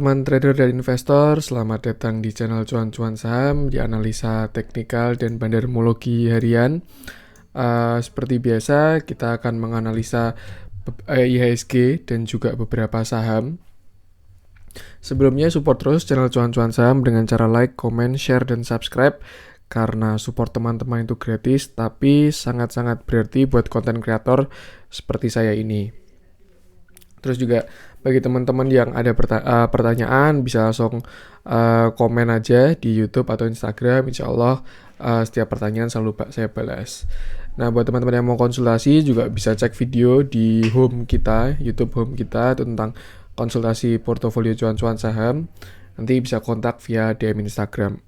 Teman trader dan investor, selamat datang di channel Cuan-Cuan Saham di analisa teknikal dan bandarmologi harian. Seperti biasa, kita akan menganalisa IHSG dan juga beberapa saham. Sebelumnya support terus channel Cuan-Cuan Saham dengan cara like, comment, share, dan subscribe. Karena support teman-teman itu gratis, tapi sangat-sangat berarti buat konten kreator seperti saya ini. Terus juga bagi teman-teman yang ada pertanyaan bisa langsung komen aja di YouTube atau Instagram. Insya Allah setiap pertanyaan selalu saya balas. Nah, buat teman-teman yang mau konsultasi juga bisa cek video di home kita, YouTube home kita tentang konsultasi portofolio cuan-cuan saham. Nanti bisa kontak via DM Instagram.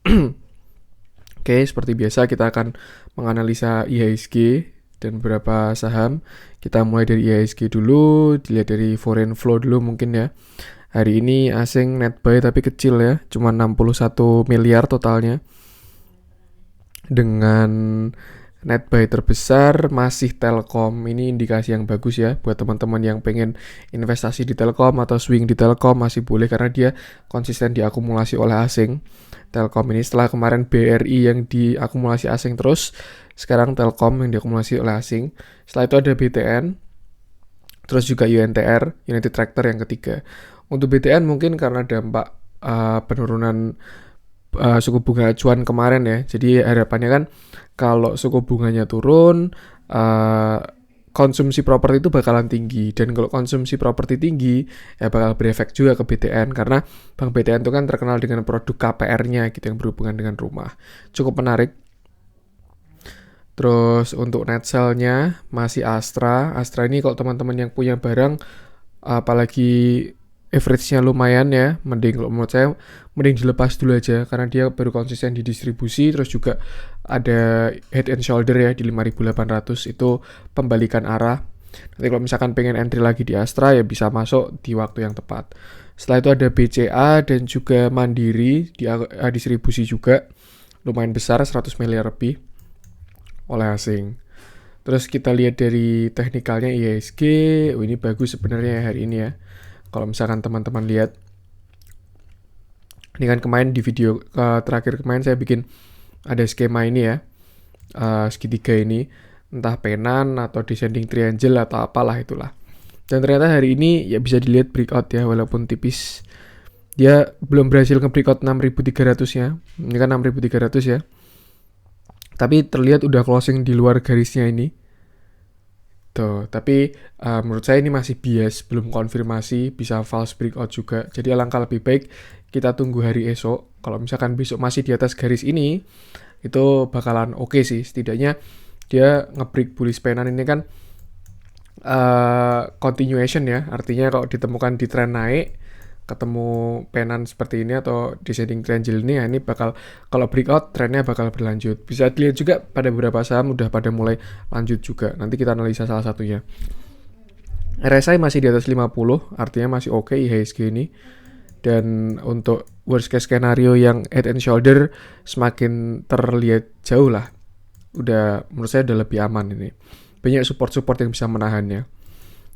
Oke, seperti biasa kita akan menganalisa IHSG dan beberapa saham. Kita mulai dari IHSG dulu, dilihat dari foreign flow dulu mungkin ya. Hari ini asing net buy tapi kecil ya, cuma 61 miliar totalnya. Dengan net buy terbesar masih Telkom. Ini indikasi yang bagus ya buat teman-teman yang pengen investasi di Telkom atau swing di Telkom masih boleh karena dia konsisten diakumulasi oleh asing. Telkom ini setelah kemarin BRI yang diakumulasi asing terus, sekarang Telkom yang diakumulasi oleh asing. Setelah itu ada BTN, terus juga UNTR, United Tractor yang ketiga. Untuk BTN mungkin karena dampak penurunan suku bunga acuan kemarin ya. Jadi harapannya kan kalau suku bunganya turun, konsumsi properti itu bakalan tinggi. Dan kalau konsumsi properti tinggi, ya bakal berefek juga ke BTN. Karena Bank BTN itu kan terkenal dengan produk KPR-nya gitu yang berhubungan dengan rumah. Cukup menarik. Terus untuk net sell-nya masih Astra. Astra ini kalau teman-teman yang punya barang, apalagi average-nya lumayan ya, mending kalau menurut saya mending dilepas dulu aja karena dia baru konsisten di distribusi. Terus juga ada head and shoulder ya di 5.800 itu pembalikan arah. Nanti kalau misalkan pengen entry lagi di Astra ya bisa masuk di waktu yang tepat. Setelah itu ada BCA dan juga Mandiri di distribusi juga lumayan besar 100 miliar lebih oleh asing. Terus kita lihat dari teknikalnya IHSG, ini bagus sebenarnya hari ini ya. Kalau misalkan teman-teman lihat, ini kan kemarin di video terakhir kemarin saya bikin ada skema ini ya, segitiga ini, entah penan atau descending triangle atau apalah itulah. Dan ternyata hari ini ya bisa dilihat breakout ya, walaupun tipis. Dia belum berhasil nge-breakout 6.300 ya, ini kan 6.300 ya. Tapi terlihat udah closing di luar garisnya ini. Tuh, tapi menurut saya ini masih bias, belum konfirmasi, bisa false breakout juga. Jadi alangkah lebih baik kita tunggu hari esok. Kalau misalkan besok masih di atas garis ini, itu bakalan oke sih. Setidaknya dia nge-break bullish penan ini kan continuation ya. Artinya kalau ditemukan di tren naik, ketemu penan seperti ini atau descending triangle ini, ya ini bakal kalau breakout trennya bakal berlanjut. Bisa dilihat juga pada beberapa saham udah pada mulai lanjut juga. Nanti kita analisa salah satunya. RSI masih di atas 50, artinya masih oke IHSG ini. Dan untuk worst case scenario yang head and shoulder semakin terlihat jauh lah. Udah menurut saya udah lebih aman ini. Banyak support-support yang bisa menahannya.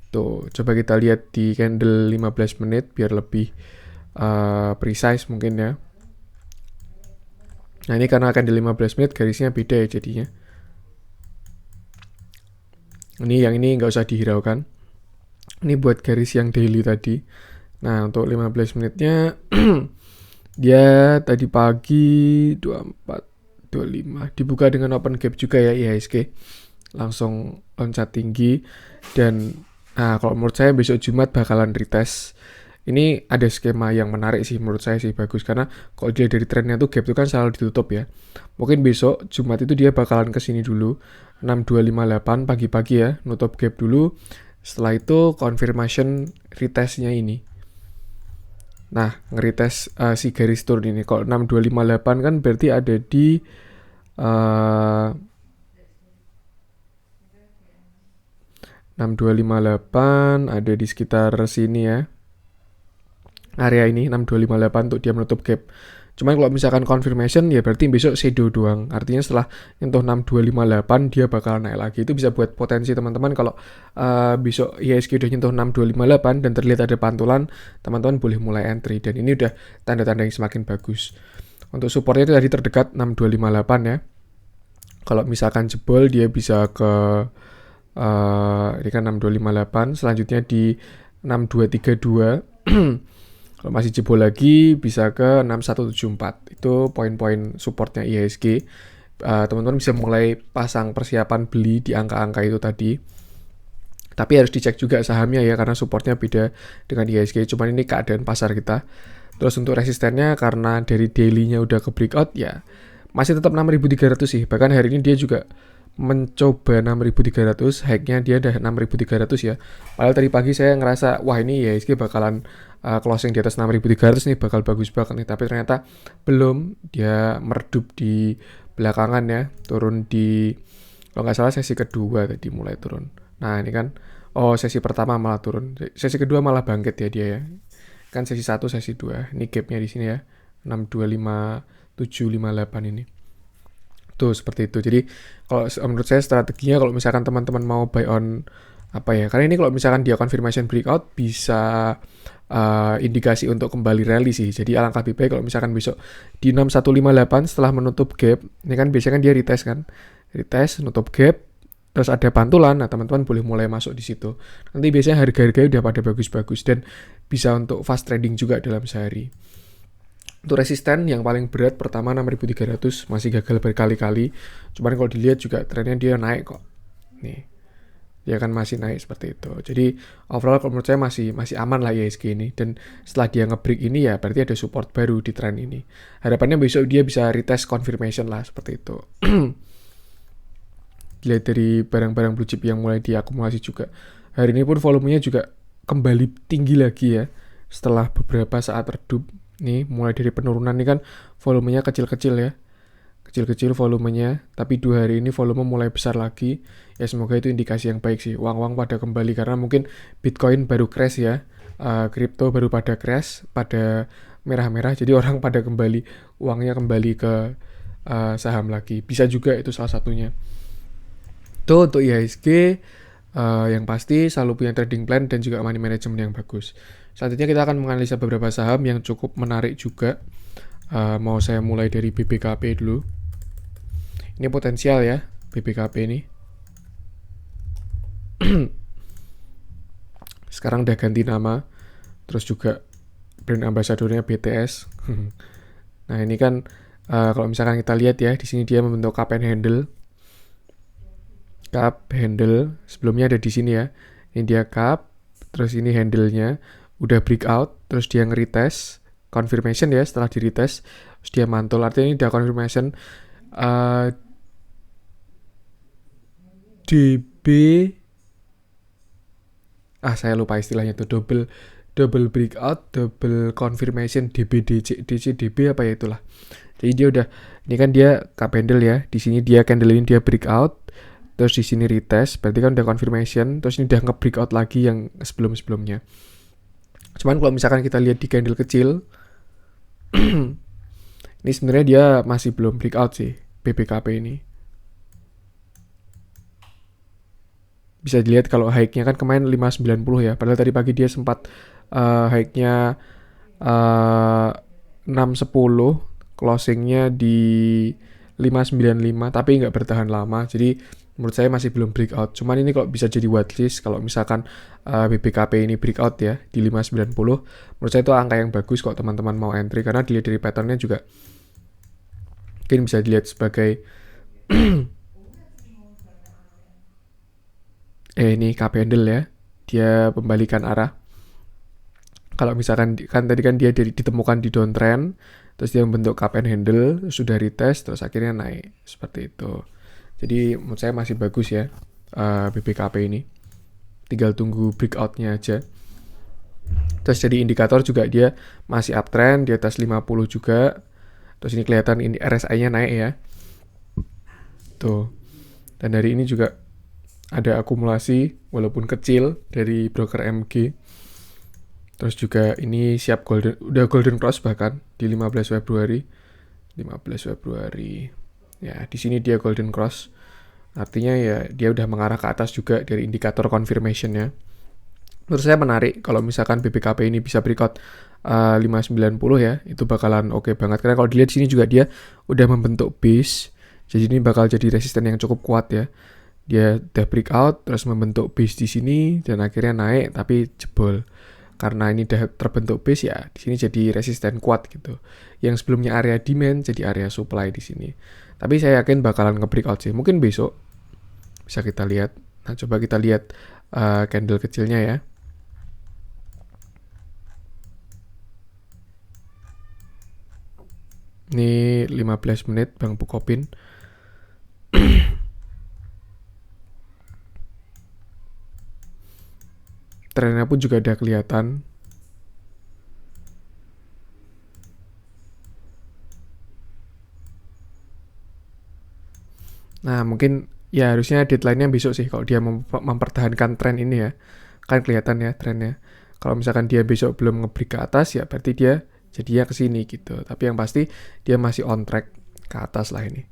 Tuh, coba kita lihat di candle 15 menit biar lebih precise mungkin ya. Nah, ini karena candle 15 menit garisnya beda ya jadinya. Ini yang ini nggak usah dihiraukan. Ini buat garis yang daily tadi. Nah, untuk 15 menitnya dia tadi pagi 24 25 dibuka dengan open gap juga ya IHSG. Langsung loncat tinggi dan nah, kalau menurut saya besok Jumat bakalan retest. Ini ada skema yang menarik sih menurut saya sih bagus karena kalau dia dari trennya tuh gap itu kan selalu ditutup ya. Mungkin besok Jumat itu dia bakalan kesini dulu 6258 pagi-pagi ya, nutup gap dulu. Setelah itu confirmation retestnya ini. Nah, ngeretest si garis turun ini. Kalau 6258 kan berarti ada di 6258 ada di sekitar sini ya. area ini 6258 untuk dia menutup gap. Cuman kalau misalkan confirmation ya berarti besok shadow doang. Artinya setelah nyentuh 6258 dia bakal naik lagi. Itu bisa buat potensi teman-teman kalau besok IHSG udah nyentuh 6258 dan terlihat ada pantulan, teman-teman boleh mulai entry. Dan ini udah tanda-tanda yang semakin bagus. Untuk supportnya itu tadi terdekat 6258 ya. Kalau misalkan jebol dia bisa ke ini kan 6258, selanjutnya di 6232. Kalau masih jebol lagi bisa ke 6174. Itu poin-poin supportnya IHSG. Teman-teman bisa mulai pasang persiapan beli di angka-angka itu tadi. Tapi harus dicek juga sahamnya ya, karena supportnya beda dengan IHSG. Cuman ini keadaan pasar kita. Terus untuk resistennya karena dari daily-nya udah ke breakout ya masih tetap 6.300 sih. Bahkan hari ini dia juga mencoba 6.300, high-nya dia udah 6.300 ya. Padahal tadi pagi saya ngerasa wah ini ya IHSG bakalan closing di atas 6.300 nih, bakal bagus banget nih. Tapi ternyata belum, dia meredup di belakangan ya, turun di kalau nggak salah sesi kedua tadi mulai turun. Nah ini kan, sesi pertama malah turun, sesi kedua malah bangkit ya dia ya. Kan sesi 1, sesi 2, ini gapnya di sini ya, 625.758 ini. Tuh seperti itu. Jadi kalau menurut saya strateginya kalau misalkan teman-teman mau buy on apa ya, karena ini kalau misalkan dia confirmation breakout bisa indikasi untuk kembali rally sih. Jadi alangkah lebih baik kalau misalkan besok di 6158 setelah menutup gap, ini kan biasanya kan dia retest nutup gap, terus ada pantulan. Nah teman-teman boleh mulai masuk di situ. Nanti biasanya harga-harganya udah pada bagus-bagus dan bisa untuk fast trading juga dalam sehari. Untuk resisten yang paling berat pertama 6.300 masih gagal berkali-kali. Cuman kalau dilihat juga trennya dia naik kok. Nih. Dia kan masih naik seperti itu. Jadi overall kalau menurut saya masih aman lah IHSG ini. Dan setelah dia nge-break ini ya berarti ada support baru di tren ini. Harapannya besok dia bisa retest confirmation lah seperti itu. Dilihat dari barang-barang blue chip yang mulai diakumulasi juga. Hari ini pun volumenya juga kembali tinggi lagi ya. Setelah beberapa saat redup. Nih mulai dari penurunan nih kan volumenya kecil-kecil ya, kecil-kecil volumenya, tapi 2 hari ini volume mulai besar lagi ya. Semoga itu indikasi yang baik sih, uang-uang pada kembali karena mungkin Bitcoin baru crash ya, kripto baru pada crash, pada merah-merah, jadi orang pada kembali, uangnya kembali ke saham lagi, bisa juga itu salah satunya. Tuh untuk IHSG yang pasti selalu punya trading plan dan juga money management yang bagus. Selanjutnya kita akan menganalisa beberapa saham yang cukup menarik juga. Mau saya mulai dari BBKP dulu. Ini potensial ya, BBKP ini. Sekarang udah ganti nama. Terus juga brand ambassadornya BTS. Nah ini kan kalau misalkan kita lihat ya, di sini dia membentuk cup and handle. Cup handle sebelumnya ada di sini ya. Ini dia cup, terus ini handle-nya. Udah breakout, terus dia nge-retest, confirmation ya, setelah di-retest, terus dia mantul, artinya ini udah confirmation. DB, saya lupa istilahnya tuh, double breakout, double confirmation, DB apa ya itulah. Jadi dia udah, ini kan dia cup handle ya, di sini dia candle ini dia breakout, terus di sini retest, berarti kan udah confirmation, terus ini udah nge-breakout lagi yang sebelum-sebelumnya. Cuman kalau misalkan kita lihat di candle kecil, ini sebenarnya dia masih belum breakout sih, BBKP ini. Bisa dilihat kalau high-nya kan kemarin 590 ya, padahal tadi pagi dia sempat high-nya 610, closing-nya di 595, tapi nggak bertahan lama, jadi menurut saya masih belum breakout. Cuman ini kok bisa jadi watchlist kalau misalkan BBKP ini breakout ya di 590. Menurut saya itu angka yang bagus kok teman-teman mau entry, karena dilihat dari patternnya juga mungkin bisa dilihat sebagai ini cup handle ya. Dia pembalikan arah. Kalau misalkan kan tadi kan dia ditemukan di downtrend, terus dia membentuk cup and handle, sudah retest, terus akhirnya naik seperti itu. Jadi menurut saya masih bagus ya BBKP ini. Tinggal tunggu breakout-nya aja. Terus jadi indikator juga dia masih uptrend di atas 50 juga. Terus ini kelihatan ini RSI-nya naik ya. Tuh. Dan dari ini juga ada akumulasi walaupun kecil dari broker MG. Terus juga ini siap udah golden cross bahkan di 15 Februari. 15 Februari. Ya, di sini dia golden cross. Artinya ya dia udah mengarah ke atas juga dari indikator confirmation-nya. Menurut saya menarik kalau misalkan BBKP ini bisa breakout 590 ya, itu bakalan oke banget. Karena kalau dilihat sini juga dia udah membentuk base. Jadi ini bakal jadi resisten yang cukup kuat ya. Dia udah breakout terus membentuk base di sini dan akhirnya naik tapi jebol. Karena ini udah terbentuk base ya, di sini jadi resisten kuat gitu. Yang sebelumnya area demand jadi area supply di sini. Tapi saya yakin bakalan nge-breakout sih. Mungkin besok bisa kita lihat. Nah, coba kita lihat candle kecilnya ya. Ini 15 menit Bang Bukopin. Trennya pun juga udah kelihatan. Nah, mungkin ya harusnya deadline-nya besok sih kalau dia mempertahankan tren ini ya. Kan kelihatan ya trennya. Kalau misalkan dia besok belum nge-break ke atas ya berarti dia jadinya ke sini gitu. Tapi yang pasti dia masih on track ke atas lah ini.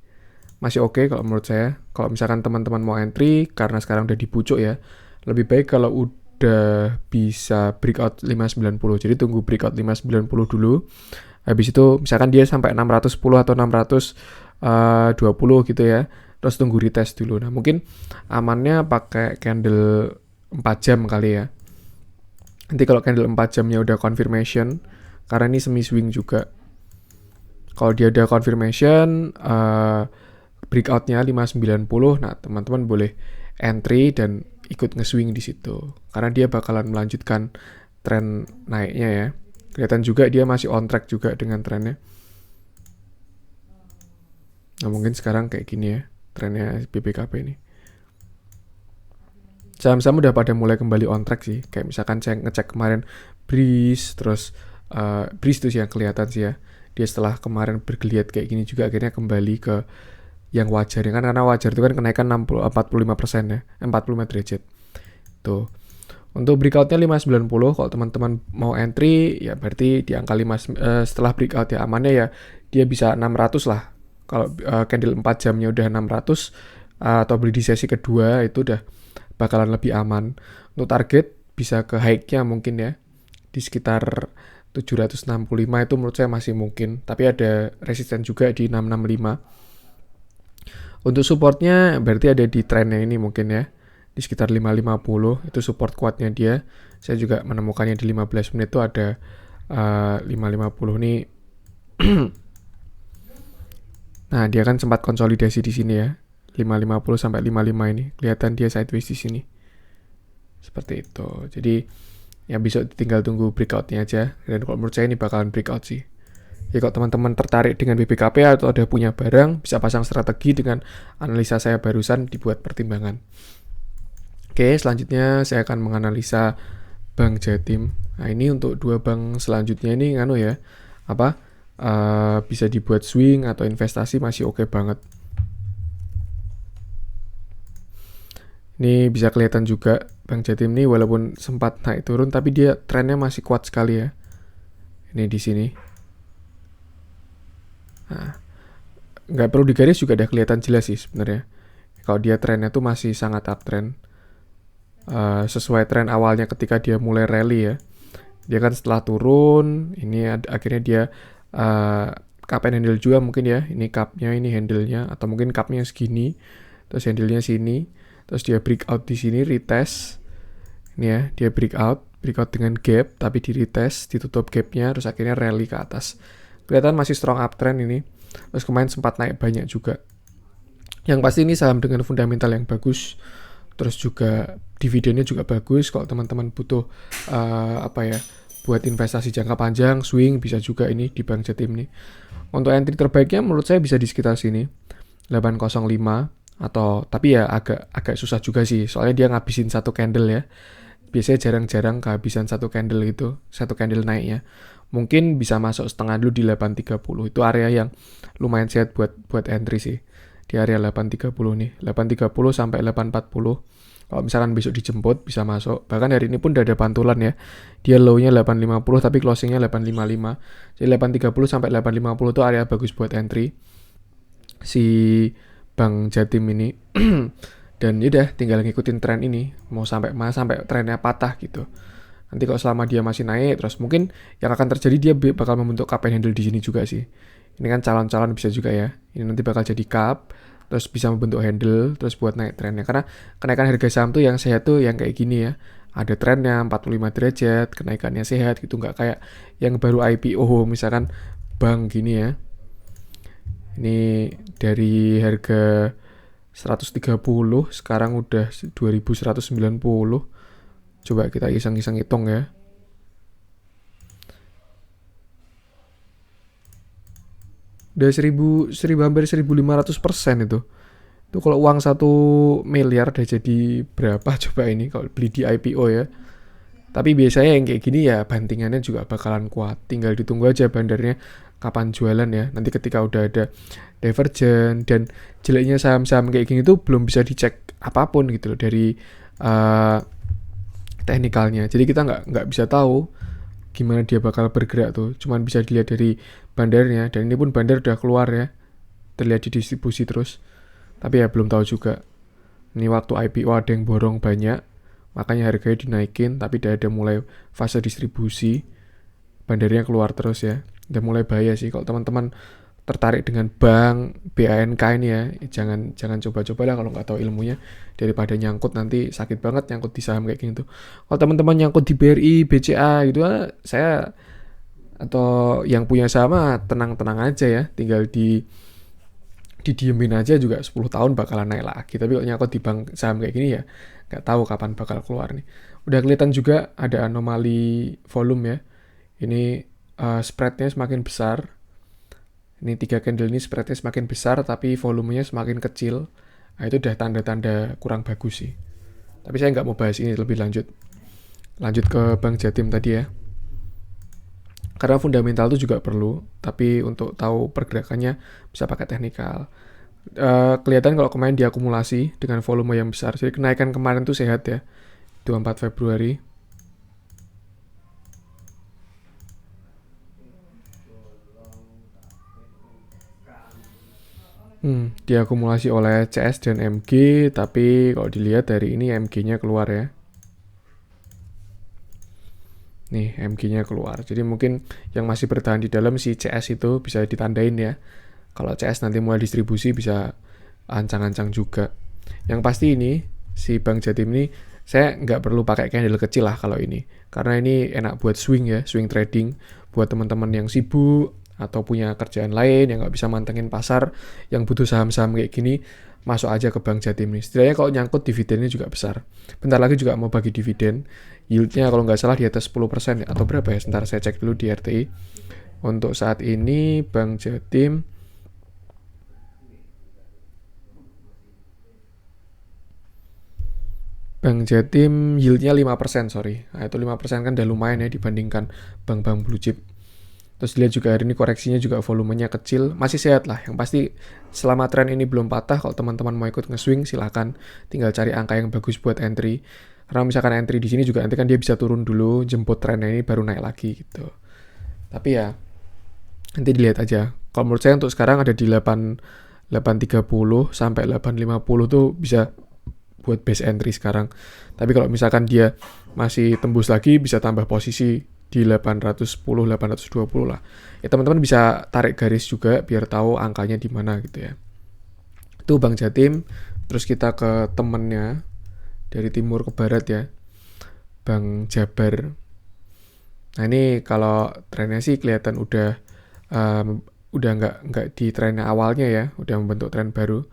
Masih oke kalau menurut saya. Kalau misalkan teman-teman mau entry karena sekarang udah dipucuk ya, lebih baik kalau udah bisa breakout 590. Jadi tunggu breakout 590 dulu. Habis itu misalkan dia sampai 610 atau 620 gitu ya. Terus tunggu retest dulu. Nah, mungkin amannya pakai candle 4 jam kali ya. Nanti kalau candle 4 jamnya udah confirmation, karena ini semi swing juga. Kalau dia udah confirmation, breakoutnya 590, nah teman-teman boleh entry dan ikut nge-swing di situ. Karena dia bakalan melanjutkan tren naiknya ya. Kelihatan juga dia masih on track juga dengan trennya. Nah, mungkin sekarang kayak gini ya, trennya BBKP ini. Saham-saham udah pada mulai kembali on track sih. Kayak misalkan saya ngecek kemarin Breeze, terus Breeze itu sih yang kelihatan sih ya. Dia setelah kemarin bergeliat kayak gini juga akhirnya kembali ke yang wajar ya kan, karena wajar itu kan kenaikan 45% ya, 45 derajat. Tuh. Untuk breakoutnya 590, kalau teman-teman mau entry ya berarti di angka 5 setelah breakout ya amannya ya dia bisa 600 lah. Kalau candle 4 jamnya udah 600 atau beli di sesi kedua itu udah bakalan lebih aman. Untuk target bisa ke high-nya mungkin ya di sekitar 765 itu menurut saya masih mungkin, tapi ada resisten juga di 665. Untuk supportnya berarti ada di trennya ini mungkin ya, di sekitar 550 itu support kuatnya dia. Saya juga menemukannya di 15 menit itu ada 550 nih. Nah, dia kan sempat konsolidasi di sini ya. 550 sampai 55 ini. Kelihatan dia sideways di sini. Seperti itu. Jadi ya besok tinggal tunggu breakout-nya aja. Dan kalau menurut saya ini bakalan breakout sih. Ya kalau teman-teman tertarik dengan BBKP atau ada punya barang, bisa pasang strategi dengan analisa saya barusan dibuat pertimbangan. Oke, selanjutnya saya akan menganalisa Bank Jatim. Nah, ini untuk dua bank selanjutnya ini ya. Bisa dibuat swing atau investasi masih oke banget. Ini bisa kelihatan juga Bank Jatim ini walaupun sempat naik turun tapi dia trennya masih kuat sekali ya. Ini di sini. Nah, nggak perlu digaris juga udah kelihatan jelas sih sebenarnya. Kalau dia trennya tuh masih sangat uptrend. Sesuai tren awalnya ketika dia mulai rally ya. Dia kan setelah turun, ini akhirnya dia cup and handle juga mungkin ya. Ini cupnya, ini handle-nya, atau mungkin cupnya segini, terus handle-nya sini, terus dia breakout di sini, retest. Ini ya, dia breakout dengan gap, tapi di retest, ditutup gapnya, terus akhirnya rally ke atas. Kelihatan masih strong uptrend ini. Terus kemarin sempat naik banyak juga. Yang pasti ini saham dengan fundamental yang bagus. Terus juga dividennya juga bagus. Kalau teman-teman butuh buat investasi jangka panjang, swing bisa juga ini di Bank Jatim nih. Untuk entry terbaiknya menurut saya bisa di sekitar sini. 805 atau tapi ya agak susah juga sih. Soalnya dia ngabisin satu candle ya. Biasanya jarang-jarang kehabisan satu candle gitu, satu candle naiknya. Mungkin bisa masuk setengah dulu di 830. Itu area yang lumayan sehat buat entry sih. Di area 830 nih. 830 sampai 840 Kalau misalkan besok dijemput bisa masuk. Bahkan hari ini pun udah ada pantulan ya. Dia low-nya 850 tapi closing-nya 855. Jadi 830 sampai 850 itu area bagus buat entry si Bank Jatim ini. Dan udah tinggal ngikutin tren ini. Mau sampai trennya patah gitu. Nanti kalau selama dia masih naik terus mungkin yang akan terjadi dia bakal membentuk cup and handle di sini juga sih. Ini kan calon-calon bisa juga ya. Ini nanti bakal jadi cup terus bisa membentuk handle terus buat naik trennya. Karena kenaikan harga saham tuh yang sehat tuh yang kayak gini ya. Ada trennya 45 derajat, kenaikannya sehat gitu, nggak kayak yang baru IPO misalkan bank gini ya. Ini dari harga 130 sekarang udah 2190. Coba kita iseng-iseng hitung ya. Udah 1000 hampir 1500% itu. Itu kalau uang 1 miliar udah jadi berapa coba ini kalau beli di IPO ya. Tapi biasanya yang kayak gini ya bantingannya juga bakalan kuat. Tinggal ditunggu aja bandarnya kapan jualan ya. Nanti ketika udah ada divergen dan jeleknya saham-saham kayak gini tuh belum bisa dicek apapun gitu loh dari teknikalnya. Jadi kita nggak bisa tahu gimana dia bakal bergerak tuh. Cuman bisa dilihat dari bandarnya dan ini pun bandar udah keluar ya. Terlihat di distribusi terus. Tapi ya belum tahu juga. Ini waktu IPO ada yang borong banyak, makanya harganya dinaikin, tapi udah ada mulai fase distribusi, bandarnya keluar terus ya. Udah mulai bahaya sih kalau teman-teman tertarik dengan bank BANK ini ya, jangan coba-coba lah kalau nggak tahu ilmunya, daripada nyangkut nanti sakit banget nyangkut di saham kayak gini tuh. Kalau teman-teman nyangkut di BRI, BCA gitu saya atau yang punya saham tenang-tenang aja ya, tinggal didiemin aja juga 10 tahun bakalan naik lagi. Tapi kalau nyangkut di bank saham kayak gini ya nggak tahu kapan bakal keluar nih. Udah kelihatan juga ada anomali volume ya. Ini spreadnya semakin besar. Ini 3 candle ini spreadnya semakin besar tapi volumenya semakin kecil. Nah, itu udah tanda-tanda kurang bagus sih. Tapi saya nggak mau bahas ini lebih lanjut. Lanjut ke Bank Jatim tadi ya. Karena fundamental itu juga perlu, tapi untuk tahu pergerakannya bisa pakai teknikal. Kelihatan kalau kemarin diakumulasi dengan volume yang besar. Jadi kenaikan kemarin tuh sehat ya. 24 Februari. Diakumulasi oleh CS dan MG, tapi kalau dilihat dari ini MG-nya keluar ya. Nih, MG-nya keluar. Jadi mungkin yang masih bertahan di dalam si CS itu bisa ditandain ya. Kalau CS nanti mulai distribusi bisa ancang-ancang juga. Yang pasti ini, si Bank Jatim ini, saya nggak perlu pakai candle kecil lah kalau ini. Karena ini enak buat swing ya, swing trading. Buat teman-teman yang sibuk, atau punya kerjaan lain yang nggak bisa mantengin pasar, yang butuh saham-saham kayak gini, masuk aja ke Bank Jatim nih. Setidaknya kalau nyangkut dividennya juga besar. Bentar lagi juga mau bagi dividen. Yieldnya kalau nggak salah di atas 10% atau berapa ya? Sebentar saya cek dulu di RTI. Untuk saat ini Bank Jatim yieldnya 5%, sorry. Nah, itu 5% kan udah lumayan ya dibandingkan bank-bank blue chip. Terus lihat juga hari ini koreksinya juga volumenya kecil, masih sehat lah. Yang pasti selama tren ini belum patah, kalau teman-teman mau ikut nge-swing silahkan, tinggal cari angka yang bagus buat entry. Karena misalkan entry di sini juga nanti kan dia bisa turun dulu, jemput trennya ini baru naik lagi gitu. Tapi ya nanti dilihat aja. Kalau menurut saya untuk sekarang ada di 830 sampai 850 tuh bisa buat base entry sekarang. Tapi kalau misalkan dia masih tembus lagi bisa tambah posisi di 810, 820 lah. Ya teman-teman bisa tarik garis juga biar tahu angkanya di mana gitu ya. Itu Bank Jatim. Terus kita ke temennya dari timur ke barat ya, Bank Jabar. Nah ini kalau trennya sih kelihatan udah nggak di trennya awalnya ya, udah membentuk tren baru.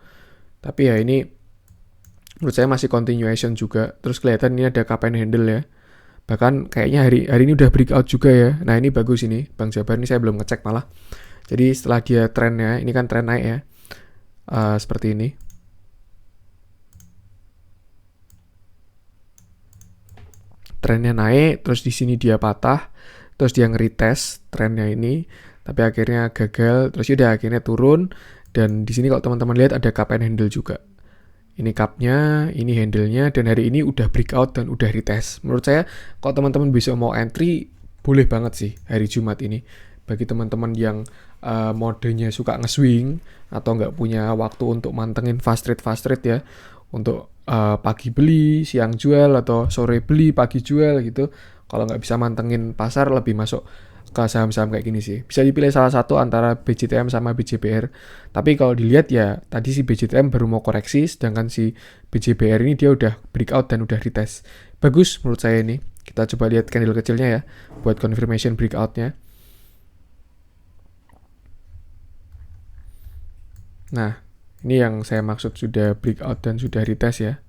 Tapi ya ini menurut saya masih continuation juga. Terus kelihatan ini ada cup and handle ya. Bahkan kayaknya hari ini udah breakout juga ya. Nah ini bagus ini, Bank Jabar ini saya belum ngecek malah. Jadi setelah dia trennya, ini kan tren naik ya, seperti ini. Trennya naik, terus di sini dia patah, terus dia nge-retest trennya ini, tapi akhirnya gagal, terus udah akhirnya turun. Dan di sini kalau teman-teman lihat ada cup and handle juga. Ini cupnya, ini handle-nya, dan hari ini udah breakout dan udah retest. Menurut saya, kalau teman-teman besok mau entry, boleh banget sih hari Jumat ini. Bagi teman-teman yang modenya suka nge-swing atau nggak punya waktu untuk mantengin fast trade ya, untuk pagi beli, siang jual, atau sore beli, pagi jual gitu. Kalau nggak bisa mantengin pasar, lebih masuk ke saham-saham kayak gini sih. Bisa dipilih salah satu antara BJTM sama BJBR. Tapi kalau dilihat ya, tadi si BJTM baru mau koreksi, sedangkan si BJBR ini dia udah breakout dan udah retest. Bagus menurut saya ini. Kita coba lihat candle kecilnya ya, buat confirmation breakoutnya. Nah, ini yang saya maksud sudah breakout dan sudah retest ya.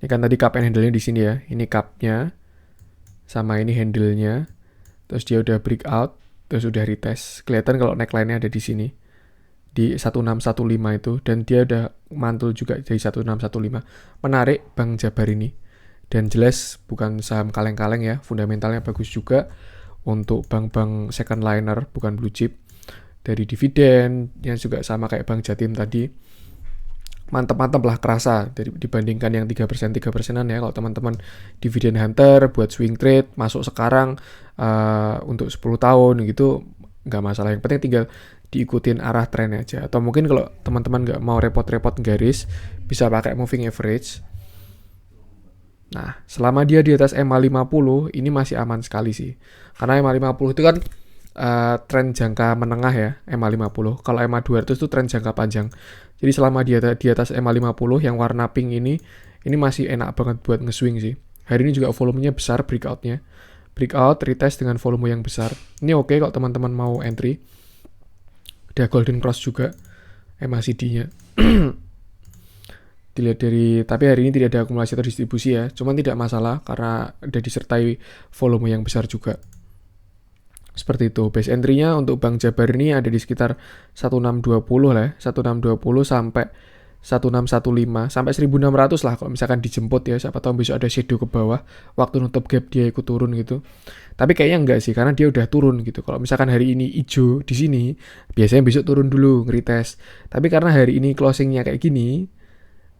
Ini kan tadi cup and handle-nya di sini ya. Ini cup-nya, sama ini handle-nya. Terus dia udah breakout, terus udah retest. Kelihatan kalau neckline-nya ada di sini. Di 1615 itu. Dan dia udah mantul juga dari 1615. Menarik Bang Jabar ini. Dan jelas bukan saham kaleng-kaleng ya. Fundamentalnya bagus juga. Untuk bank-bank second liner, bukan blue chip. Dari dividen, yang juga sama kayak Bang Jatim tadi. Mantap-mantap lah, kerasa dibandingkan yang 3%-3%an ya. Kalau teman-teman dividend hunter buat swing trade masuk sekarang untuk 10 tahun gitu nggak masalah, yang penting tinggal diikutin arah tren aja. Atau mungkin kalau teman-teman nggak mau repot-repot garis, bisa pakai moving average. Nah, selama dia di atas EMA 50 ini masih aman sekali sih, karena EMA 50 itu kan tren jangka menengah ya, EMA 50. Kalau EMA 200 itu tren jangka panjang. Jadi selama dia di atas EMA 50 yang warna pink ini masih enak banget buat nge-swing sih. Hari ini juga volumenya besar breakoutnya. Breakout, retest dengan volume yang besar. Ini oke kalau teman-teman mau entry. Ada golden cross juga EMA CD-nya. Dilihat dari, tapi hari ini tidak ada akumulasi atau distribusi ya. Cuman tidak masalah karena ada disertai volume yang besar juga. Seperti itu. Base entry-nya untuk Bang Jabar ini ada di sekitar 1620 lah ya. 1620 sampai 1615 sampai 1600 lah kalau misalkan dijemput ya. Siapa tahu besok ada shadow ke bawah, waktu nutup gap dia ikut turun gitu. Tapi kayaknya enggak sih, karena dia udah turun gitu. Kalau misalkan hari ini hijau di sini, biasanya besok turun dulu nge-retest. Tapi karena hari ini closing-nya kayak gini,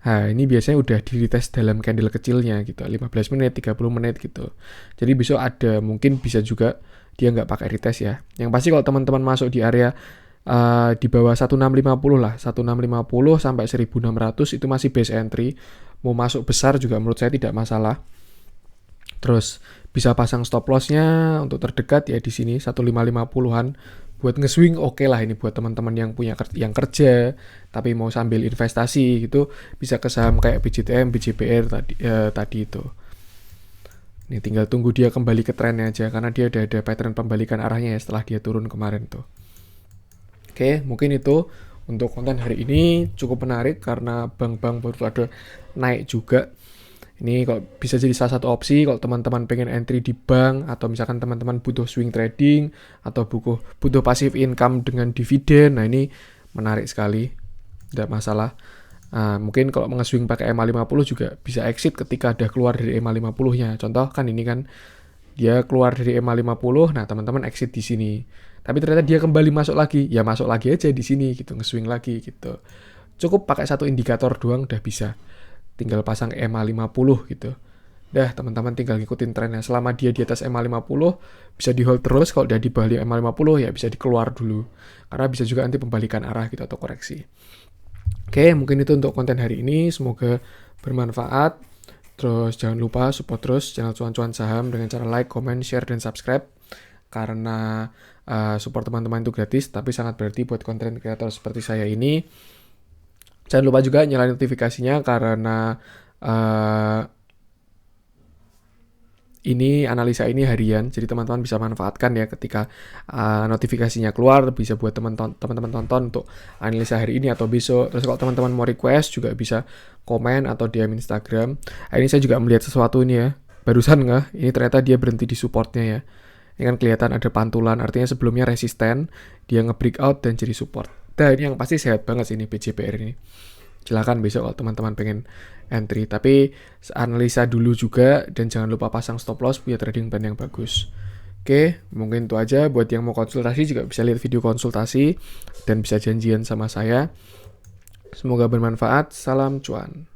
nah ini biasanya udah di-retest dalam candle kecilnya gitu, 15 menit, 30 menit gitu. Jadi besok ada, mungkin bisa juga dia nggak pakai retest ya. Yang pasti kalau teman-teman masuk di area di bawah 1650 lah, 1650 sampai 1600 itu masih base entry. Mau masuk besar juga menurut saya tidak masalah. Terus bisa pasang stop loss-nya untuk terdekat ya di sini 1550-an. Buat nge-swing oke lah ini buat teman-teman yang punya yang kerja tapi mau sambil investasi gitu, bisa ke saham kayak BJTM, BJBR tadi itu. Ini tinggal tunggu dia kembali ke trennya aja, karena dia udah ada pattern pembalikan arahnya ya setelah dia turun kemarin tuh. Oke, mungkin itu untuk konten hari ini cukup menarik karena bank-bank baru ada naik juga. Ini kalau bisa jadi salah satu opsi kalau teman-teman pengen entry di bank, atau misalkan teman-teman butuh swing trading atau butuh passive income dengan dividen. Nah, ini menarik sekali. Tidak masalah. Mungkin kalau nge-swing pakai EMA 50 juga bisa exit ketika ada keluar dari EMA 50-nya. Contoh kan ini kan dia keluar dari EMA 50, nah teman-teman exit di sini. Tapi ternyata dia kembali masuk lagi, ya masuk lagi aja di sini gitu, nge-swing lagi gitu. Cukup pakai satu indikator doang udah bisa. Tinggal pasang EMA 50 gitu. Dah, teman-teman tinggal ngikutin trennya. Selama dia di atas EMA 50, bisa di hold terus. Kalau udah di bawah EMA 50 ya bisa dikeluar dulu. Karena bisa juga nanti pembalikan arah gitu atau koreksi. Oke, mungkin itu untuk konten hari ini. Semoga bermanfaat. Terus jangan lupa support terus channel Cuan-Cuan Saham dengan cara like, comment, share, dan subscribe. Karena support teman-teman itu gratis, tapi sangat berarti buat konten kreator seperti saya ini. Jangan lupa juga nyalain notifikasinya karena ini analisa ini harian, jadi teman-teman bisa manfaatkan ya ketika notifikasinya keluar, bisa buat teman-teman tonton untuk analisa hari ini atau besok. Terus kalau teman-teman mau request juga bisa komen atau DM Instagram. Ini saya juga melihat sesuatu ini ya, barusan ini ternyata dia berhenti di supportnya ya. Ini kan kelihatan ada pantulan, artinya sebelumnya resisten, dia nge-breakout dan jadi support. Dan ini yang pasti sehat banget sih ini BJBR ini. Silakan besok kalau teman-teman pengen entry, tapi analisa dulu juga dan jangan lupa pasang stop loss biar trading plan yang bagus. Oke, mungkin itu aja. Buat yang mau konsultasi juga bisa lihat video konsultasi dan bisa janjian sama saya. Semoga bermanfaat. Salam cuan.